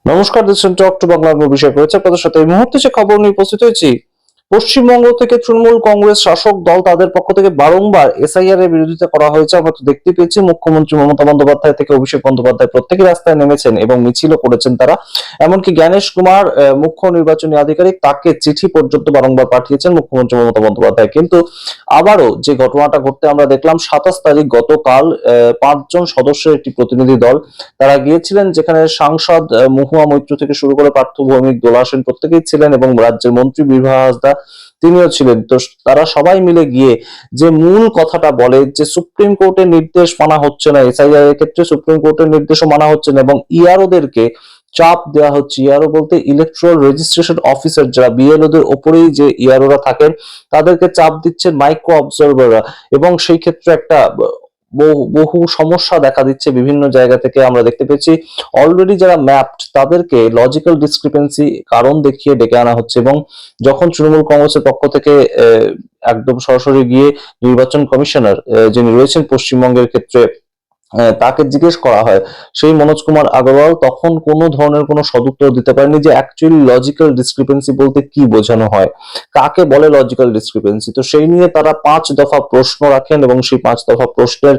নমস্কার, দেখছেন talk to Bangla বিষয় রয়েছে আপনাদের সাথে। এই মুহূর্তে যে খবর নিয়ে উপস্থিত হয়েছি, পশ্চিমবঙ্গ থেকে তৃণমূল কংগ্রেস শাসক দল তাদের পক্ষ থেকে বারংবার এসআইআর এর বিরোধিতা করা হয়েছে। আমরা তো দেখতে পেয়েছি মুখ্যমন্ত্রী মমতা বন্দ্যোপাধ্যায় থেকে অভিষেক বন্দ্যোপাধ্যায় প্রত্যেকেই রাস্তায় নেমেছেন এবং মিছিলও করেছেন তারা। এমনকি জ্ঞানেশ কুমার মুখ্য নির্বাচনী আধিকারিক, তাকে চিঠি পর্যন্ত বারংবার পাঠিয়েছেন মুখ্যমন্ত্রী মমতা বন্দ্যোপাধ্যায়। কিন্তু আবারও যে ঘটনাটা ঘটতে আমরা দেখলাম 27 তারিখ গতকাল 5 জন সদস্যের একটি প্রতিনিধি দল তারা গিয়েছিলেন, যেখানে সাংসদ মহুয়া মৈত্র থেকে শুরু করে পার্থ ভৌমিক, দোলা সেন প্রত্যেকেই ছিলেন এবং রাজ্যের মন্ত্রী বীরভূষণ হাসদা তিনিও ছিলেন। তো তারা সবাই মিলে গিয়ে যে মূল কথাটা বলে যে সুপ্রিম কোর্টের নির্দেশ মানা হচ্ছে না, এসআইআর এর ক্ষেত্রে সুপ্রিম কোর্টের নির্দেশও মানা হচ্ছে না এবং ইআরওদেরকে চাপ দেওয়া হচ্ছে। ইআরও বলতে ইলেকট্রাল রেজিস্ট্রেশন অফিসার, যারা বিএলও দের ওপরেই যে ইআরওরা থাকেন, তাদেরকে চাপ দিচ্ছেন মাইক্রো অবজারভাররা এবং সেই ক্ষেত্রে একটা বহু সমস্যা দেখা দিচ্ছে বিভিন্ন জায়গা থেকে। আমরা দেখতে পেয়েছি অলরেডি যারা ম্যাপড তাদেরকে লজিক্যাল ডিসক্রিপেন্সি কারণ দেখিয়ে ডেকে আনা হচ্ছে এবং যখন তৃণমূল কংগ্রেসের পক্ষ থেকে একদম সরাসরি গিয়ে নির্বাচন কমিশনার যিনি রয়েছেন পশ্চিমবঙ্গের ক্ষেত্রে তাকে জিজ্ঞেস করা হয়, সেই মনোজ কুমার আগরওয়াল তখন কোনো ধরনের কোনো সদুত্তর দিতে পারেনি যে অ্যাকচুয়ালি লজিক্যাল ডিসক্রিপেন্সি বলতে কি বোঝানো হয়, কাকে বলে লজিক্যাল ডিসক্রিপেন্সি। তো সেই নিয়ে তারা 5 দফা প্রশ্ন রাখেন এবং সেই 5 দফা প্রশ্নের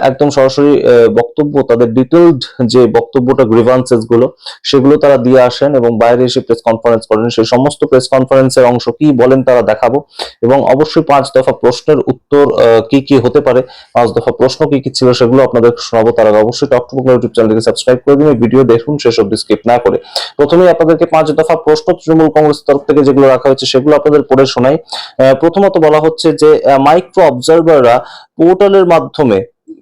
একদম সরাসরি বক্তব্য, তাদের ডিটেলড যে বক্তব্যটা, গ্রিভান্সেস গুলো, সেগুলো তারা দিয়ে আসেন এবং বাইরে এসে প্রেস কনফারেন্স করেন। সেই সমস্ত প্রেস কনফারেন্সের অংশ কি বলেন তারা দেখাবো এবং অবশ্যই 5 দফা প্রশ্নের উত্তর কি কি হতে পারে, 5 দফা প্রশ্ন কি কি ছিল সেগুলো আপনাদের শোনাবো। তার আগে অবশ্যই টক টু বাংলা ইউটিউব চ্যানেলকে সাবস্ক্রাইব করে দিন, ভিডিও দেখুন শেষ অবধি স্কিপ না করে। প্রথমেই আপনাদেরকে 5 দফা প্রশ্ন তৃণমূল কংগ্রেস তরফ থেকে যেগুলো রাখা হয়েছে সেগুলো আপনাদের পড়ে শোনাই। প্রথমত বলা হচ্ছে যে মাইক্রো অবজারভাররা পোর্টালের মাধ্যমে,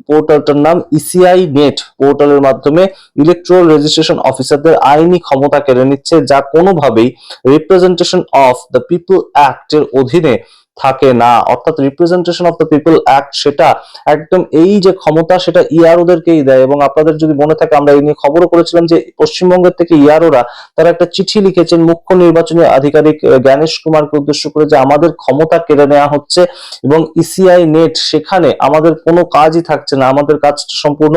পোর্টালটার নাম ইসিআই নেট, পোর্টালের মাধ্যমে ইলেকট্রাল রেজিস্ট্রেশন অফিসারদের আইনি ক্ষমতা কেড়ে নিচ্ছে, যা কোনোভাবেই representation of the people act এর অধীনে থাকে না। অর্থাৎ representation of the people act সেটা একদম এই যে ক্ষমতা সেটা ইআরওদেরকেই দেয়। এবং আপনাদের যদি মনে থাকে, আমরা এই নিয়ে খবরও করেছিলাম যে পশ্চিমবঙ্গের থেকে ইআরওরা তারা একটা চিঠি লিখেছেন মুখ্য নির্বাচনী আধিকারিক জ্ঞানেশ কুমারকে উদ্দেশ্য করে যে আমাদের ক্ষমতা কেড়ে নেওয়া হচ্ছে এবং ইসিআই নেট সেখানে আমাদের কোনো কাজই থাকছে না, আমাদের কাজটা সম্পূর্ণ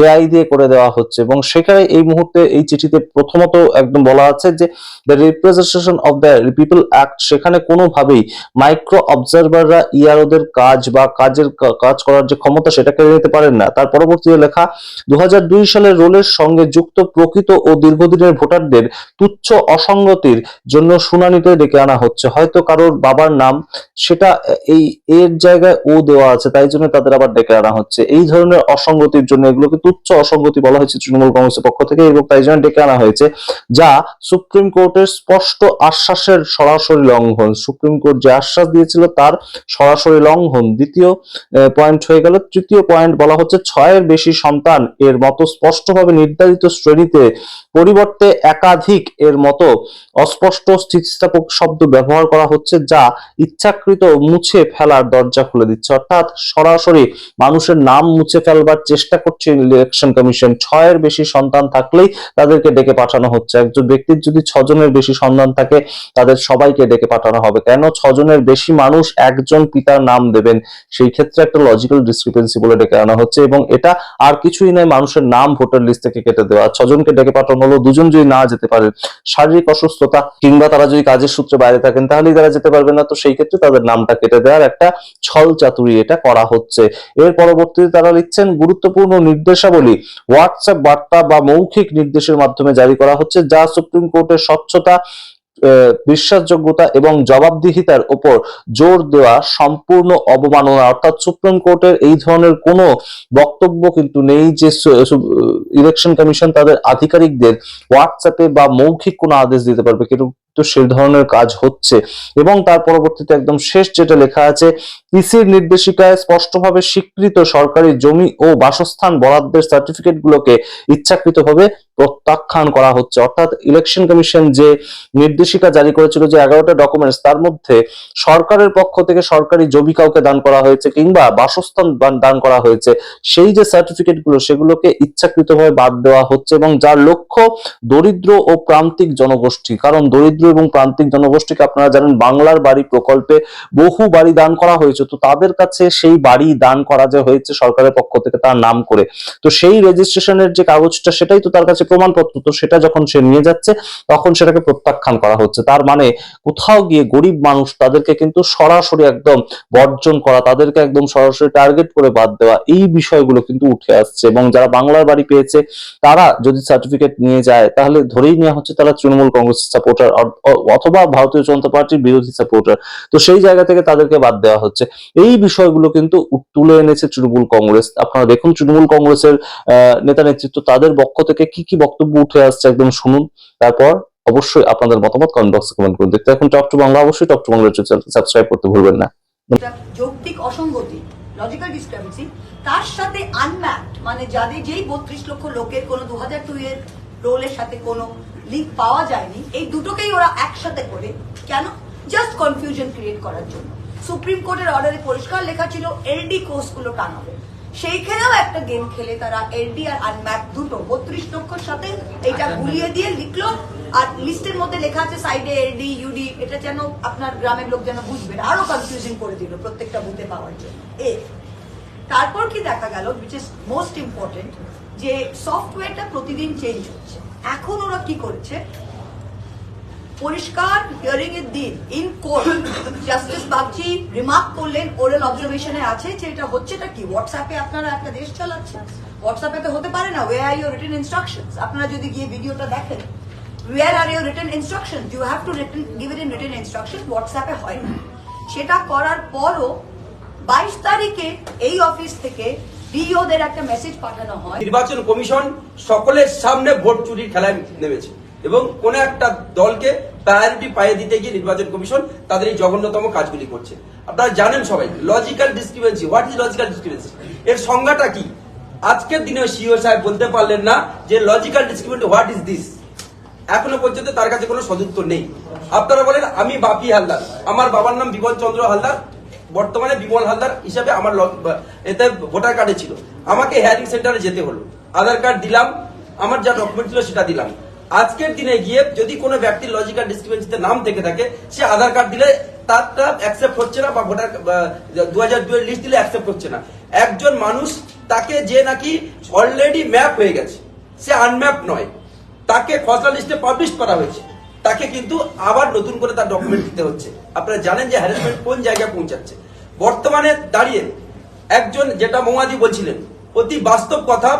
এআই দিয়ে করে দেওয়া হচ্ছে। এবং সেখানে এই মুহূর্তে এই চিঠিতে প্রথমত একদম বলা আছে যে the representation of the people act, সেখানে কোনোভাবেই মাইক্রো অবজারভাররা ইআরওদের কাজ বা কাজ করার যে ক্ষমতা সেটা কেড়ে নিতে পারেন না। তার পরবর্তীতে লেখা 2002 সালের রোলের সঙ্গে যুক্ত প্রকৃত ও দীর্ঘদিনের ভোটারদের তুচ্ছ অসঙ্গতির জন্য শুনানিতে ডেকে আনা হচ্ছে। হয়তো কারোর বাবার নাম সেটা এই এর জায়গায় ও দেওয়া আছে, তাই জন্য তাদের আবার ডেকে আনা হচ্ছে। এই ধরনের অসঙ্গতির জন্য, এগুলোকে তুচ্ছ অসঙ্গতি বলা হয়েছে তৃণমূল কংগ্রেসের পক্ষ থেকে এবং তাই জন্য ডেকে আনা হয়েছে, যা সুপ্রিম কোর্টের স্পষ্ট আশ্বাসের সরাসরি লঙ্ঘন। সুপ্রিম কোর্ট যে আশ্বাস দিয়েছিল তার সরাসরি লঙ্ঘন। দ্বিতীয় পয়েন্ট হয়ে গেল। তৃতীয় পয়েন্ট বলা হচ্ছে 6-এর বেশি সন্তান এর মতো স্পষ্টভাবে নির্ধারিত শ্রেণীতে পরিবর্তে একাধিক এর মতো অস্পষ্ট স্থিতিস্থাপক শব্দ ব্যবহার করা হচ্ছে, যা ইচ্ছাকৃত মুছে ফেলার দরজা খুলে দিচ্ছে। অর্থাৎ সরাসরি মানুষের নাম মুছে ফেলবার চেষ্টা করছে ইলেকশন কমিশন। 6-এর বেশি সন্তান থাকলেই তাদেরকে ডেকে পাঠানো হচ্ছে। একজন ব্যক্তির যদি 6 জনের বেশি সন্তান থাকে তাদের সবাইকে ডেকে পাঠানো হবে। কেন 6 জনের বেশি মানুষ একজন পিতার নাম দেবেন? সেই ক্ষেত্রে একটা লজিক্যাল ডিসক্রিপেন্সি বলে ডেকে আনা হচ্ছে এবং এটা আর কিছুই নয়, মানুষের নাম ভোটার লিস্ট থেকে কেটে দেওয়া। 6 জনকে ডেকে পাঠানো হলো, 2 জন যদি না যেতে পারে, শারীরিক অসুস্থতা কিংবা তারা যদি কাজের সূত্রে বাইরে থাকেন তাহলেই তারা যেতে পারবে না, তো সেই ক্ষেত্রে তাদের নামটা কেটে দেওয়ার একটা ছল চাতুরি এটা করা হচ্ছে। এর পরবর্তীতে তারা লিখছেন গুরুত্বপূর্ণ নির্দেশাবলী হোয়াটসঅ্যাপ বার্তা বা মৌখিক নির্দেশের মাধ্যমে জারি করা হচ্ছে, যা সুপ্রিম কোর্টের স্বচ্ছতা, বিশ্বাসযোগ্যতা এবং জবাবদিহিতার উপর জোর দেওয়া সম্পূর্ণ অবমাননা। অর্থাৎ সুপ্রিম কোর্টের এই ধরনের কোনো বক্তব্য কিন্তু নেই যে ইলেকশন কমিশন তাদের আধিকারিকদের হোয়াটসঅ্যাপে বা মৌখিক কোনো আদেশ দিতে পারবে, কিন্তু সেই ধরনের কাজ হচ্ছে। এবং তার পরবর্তীতে একদম শেষ যেটা লেখা আছে, ইসির নির্দেশিকায় স্পষ্টভাবে স্বীকৃত সরকারি জমি ও বাসস্থান বরাদ্দের সার্টিফিকেট গুলোকে ইচ্ছাকৃতভাবে প্রত্যাখ্যান করা হচ্ছে। অর্থাৎ ইলেকশন কমিশন যে নির্দেশিকা জারি করেছিল যে 11টা ডকুমেন্টস, তার মধ্যে সরকারের পক্ষ থেকে সরকারি জমি কাউকে দান করা হয়েছে কিংবা বাসস্থান দান করা হয়েছে, সেই যে সার্টিফিকেট গুলো সেগুলোকে ইচ্ছাকৃতভাবে বাদ দেওয়া হচ্ছে এবং যার লক্ষ্য দরিদ্র ও প্রান্তিক জনগোষ্ঠী। কারণ দরিদ্র দরিদ্র এবং প্রান্তিক জনগোষ্ঠীকে আপনারা জানেন বাংলার বাড়ি প্রকল্পে বহু বাড়ি দান করা হয়েছে, তো তাদের কাছে সেই বাড়ি দান করা যে হয়েছে সরকারের পক্ষ থেকে তার নাম করে, তো সেই রেজিস্ট্রেশনের যে কাগজটা সেটাই তো তার কাছে প্রমাণপত্র, তো সেটা যখন সে নিয়ে যাচ্ছে তখন সেটাকে প্রত্যাখ্যান করা হচ্ছে। তার মানে কোথাও গিয়ে গরিব মানুষ তাদেরকে কিন্তু সরাসরি একদম বর্জন করা, তাদেরকে একদম সরাসরি টার্গেট করে বাদ দেওয়া, এই বিষয়গুলো কিন্তু উঠে আসছে। এবং যারা বাংলার বাড়ি পেয়েছে তারা যদি সার্টিফিকেট নিয়ে যায় তাহলে ধরেই নেওয়া হচ্ছে তারা তৃণমূল কংগ্রেস সাপোর্টার অথবা ভারতীয় জনতা পার্টির বিরোধী সাপোর্টার, তো সেই জায়গা থেকে তাদেরকে বাদ দেওয়া হচ্ছে। এই বিষয়গুলো কিন্তু তুলে এনেছে তৃণমূল কংগ্রেস। আপনারা দেখুন তৃণমূল কংগ্রেসের নেতা নেতৃত্ব তাদের পক্ষ থেকে কি কি বক্তব্য উঠে আসছে একদম শুনুন, তারপর অবশ্যই আপনাদের মতামত কমেন্ট বক্সে কমেন্ট করুন। দেখতে এখন টক টু বাংলা, অবশ্যই টক টু বাংলার চ্যানেলটি সাবস্ক্রাইব করতে ভুলবেন না। যৌক্তিক অসঙ্গতি, লজিক্যাল ডিসক্রিপেন্সি, তার সাথে আনম্যাপড, মানে যাদের যেই 32 লক্ষ লোকের কোনো 2002 এর রোলের সাথে কোনো লিঙ্ক পাওয়া যায়নি, এই দুটোকেই ওরা একসাথে করে কেন? জাস্ট কনফিউশন ক্রিয়েট করার জন্য। সুপ্রিম কোর্টের অর্ডারে পরিষ্কার লেখা ছিল এলডি কোর্সগুলো টানাবে, সেইখানেও একটা গেম খেলে তারা এলডি আর আনম্যাপ দুটো 32 লক্ষর সাথে এটা গুলিয়ে দিয়ে লিখলো। আর লিস্টের মধ্যে লেখা আছে সাইডে এলডি ইউডি, এটা যেন আপনার গ্রামের লোক যেন বুঝবে, আরো কনফিউজিং করে দিল প্রত্যেকটা বুথে পাওয়ার জন্য। তারপর কি দেখা গেল, উইচ ইজ মোস্ট ইম্পর্টেন্ট, যে সফটওয়্যারটা প্রতিদিন চেঞ্জ হচ্ছে। এখন ওরা কি করছে, পরিষ্কার হিয়ারিং এর দিন in court justice Bagchi remark করলেন, ওরাল অবজারভেশনে আছে যে এটা হচ্ছেটা কি, হোয়াটসঅ্যাপে আপনারা একটা দেশ চালাচ্ছেন, হোয়াটসঅ্যাপে তো হতে পারে না। Where are your written instructions, আপনারা যদি গিয়ে ভিডিওটা দেখেন, where are your written instructions? You have to give it in written instructions. হোয়াটসঅ্যাপে হয় না। সেটা করার পরও 22 তারিখে এই অফিস থেকে ডিওদের একটা মেসেজ পাঠানো হয়, নির্বাচন কমিশন সকলের সামনে ভোট চুরির খেলায় নেমেছে এবং কোন একটা দলকে প্রায়োরিটি পাইয়ে দিতে গিয়ে নির্বাচন কমিশন তাদের এই জঘন্যতম কাজগুলি করছে। আপনারা জানেন সবাই logical discrepancy, what is logical discrepancy, এর সংজ্ঞাটা কি? আজকের দিনে সিও সাহেব বলতে পারলেন না যে logical discrepancy what is this, এখনো পর্যন্ত তার কাছে কোনো সদুত্তর নেই। আপনারা বলেন আমি বাপি হালদার, আমার বাবার নাম বিমল চন্দ্র হালদার, বর্তমানে বিমল হালদার হিসাবে আমার এতে ভোটার কার্ডে ছিল, আমাকে হেয়ারিং সেন্টারে যেতে হলো, আধার কার্ড দিলাম, আমার যা ডকুমেন্ট ছিল সেটা দিলাম। আজকের দিনে গিয়ে যদি কোনো ব্যক্তির লজিক্যাল ডিসক্রিপেন্সিতে নাম থেকে থাকে, সে আধার কার্ড দিলে তারটা অ্যাকসেপ্ট হচ্ছে না, বা ভোটার 2002 এর লিস্ট দিলে অ্যাকসেপ্ট হচ্ছে না। একজন মানুষ তাকে যে নাকি অলরেডি ম্যাপ হয়ে গেছে, সে আনম্যাপ নয়, তাকে খসড়া লিস্টে পাবলিশ করা হয়েছে, তাকে কিন্তু আবার নতুন করে তার ডকুমেন্ট দিতে হচ্ছে। আপনারা জানেন যে হ্যারাসমেন্ট কোন জায়গায় পৌঁছাচ্ছে। বর্তমানে দাঁড়িয়ে একজন, যেটা মৌমাদি বলছিলেন, অতি বাস্তব কথা,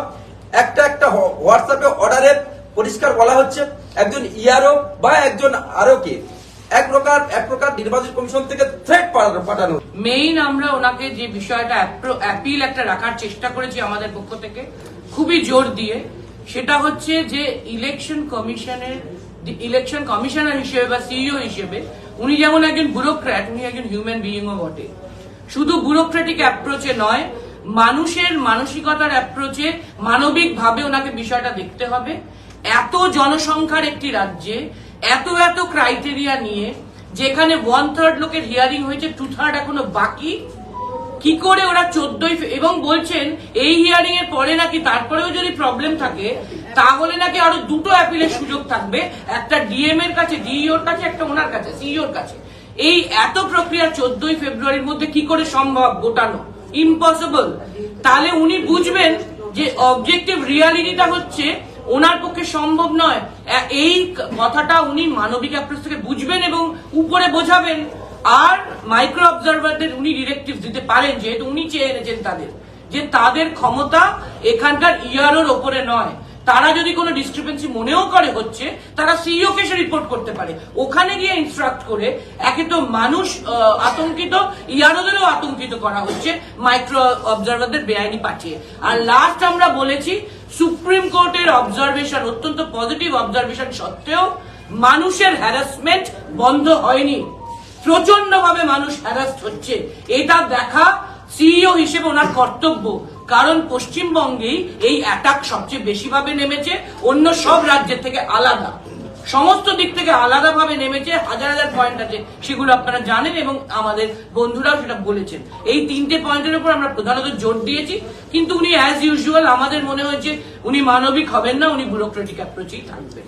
একটা হোয়াটসঅ্যাপে অর্ডারে পরিষ্কার বলা হচ্ছে একজন ইআরও বা একজন আরওকে এক প্রকার নির্বাচন কমিশন থেকে থ্রেট পাঠানো। মেইন আমরা ওনাকে যে বিষয়টা অ্যাপিল একটা রাখার চেষ্টা করেছি আমাদের পক্ষ থেকে খুবই জোর দিয়ে, সেটা হচ্ছে যে ইলেকশন কমিশনার হিসেবে বা সিইও হিসেবে উনি যেমন একজন ব্যুরোক্র্যাট, উনি একজন হিউম্যান বিইংও বটে। শুধু ব্যুরোক্রেটিক অ্যাপ্রোচে নয়, মানুষের মানসিকতার অ্যাপ্রোচে মানবিক ভাবে ওনাকে বিষয়টা দেখতে হবে। এত জনসংখ্যার একটি রাজ্যে এত ক্রাইটেরিয়া নিয়ে, যেখানে 1/3 লোকের হিয়ারিং হয়েছে, 2/3 এখনো বাকি, কি করে ওরা 14 এবং বলছেন এই হিয়ারিং এর পরে নাকি তারপরেও যদি প্রবলেম থাকে তাহলে নাকি আরো দুটো অ্যাপিলের সুযোগ থাকবে, একটা ডিএম এর কাছে, ডিইওর কাছে, একটা ওনার কাছে, সিইওর কাছে। এই এত প্রক্রিয়া 14 ফেব্রুয়ারির মধ্যে কি করে সম্ভব গোটানো? ইম্পসিবল। তাহলে উনি বুঝবেন যে অবজেক্টিভ রিয়ালিটিটা হচ্ছে ওনার পক্ষে সম্ভব নয়। এই কথাটা উনি মানবিক অ্যাপ্রোচ থেকে বুঝবেন এবং উপরে বোঝাবেন। আর মাইক্রো অবজারভারদের উনি ডিরেক্টিভ দিতে পারেন, যেহেতু উনি চেয়ে এনেছেন তাদের, যে তাদের ক্ষমতা এখানকার ইআরওর ওপরে নয়। তারা যদি কোনো ডিসক্রিপেন্সি মনেও করে হচ্ছে, তারা সিইও কে এসে রিপোর্ট করতে পারে, ওখানে গিয়ে ইনস্ট্রাক্ট করে। একে তো মানুষ আতঙ্কিত, ইআরওদেরও আতঙ্কিত করা হচ্ছে মাইক্রো অবজারভারদের বেআইনি পাঠিয়ে। আর লাস্ট আমরা বলেছি, সুপ্রিম কোর্টের অবজারভেশন, অত্যন্ত পজিটিভ অবজারভেশন সত্ত্বেও মানুষের হ্যারাসমেন্ট বন্ধ হয়নি, প্রচন্ড ভাবে মানুষ হ্যারাস্ট হচ্ছে। এটা দেখা সিইও হিসেবে ওনার কর্তব্য, কারণ পশ্চিমবঙ্গেই এই অ্যাটাক সবচেয়ে বেশি ভাবে নেমেছে, অন্য সব রাজ্যের থেকে আলাদা, সমস্ত দিক থেকে আলাদাভাবে নেমেছে। হাজার পয়েন্ট আছে, সেগুলো আপনারা জানেন এবং আমাদের বন্ধুরাও সেটা বলেছেন। এই 3টে পয়েন্টের উপর আমরা প্রধানত জোর দিয়েছি, কিন্তু উনি অ্যাজ ইউজুয়াল আমাদের মনে হয়েছে উনি মানবিক হবেন না, উনি ব্যুরোক্রেটিক অ্যাপ্রোচেই থাকবেন।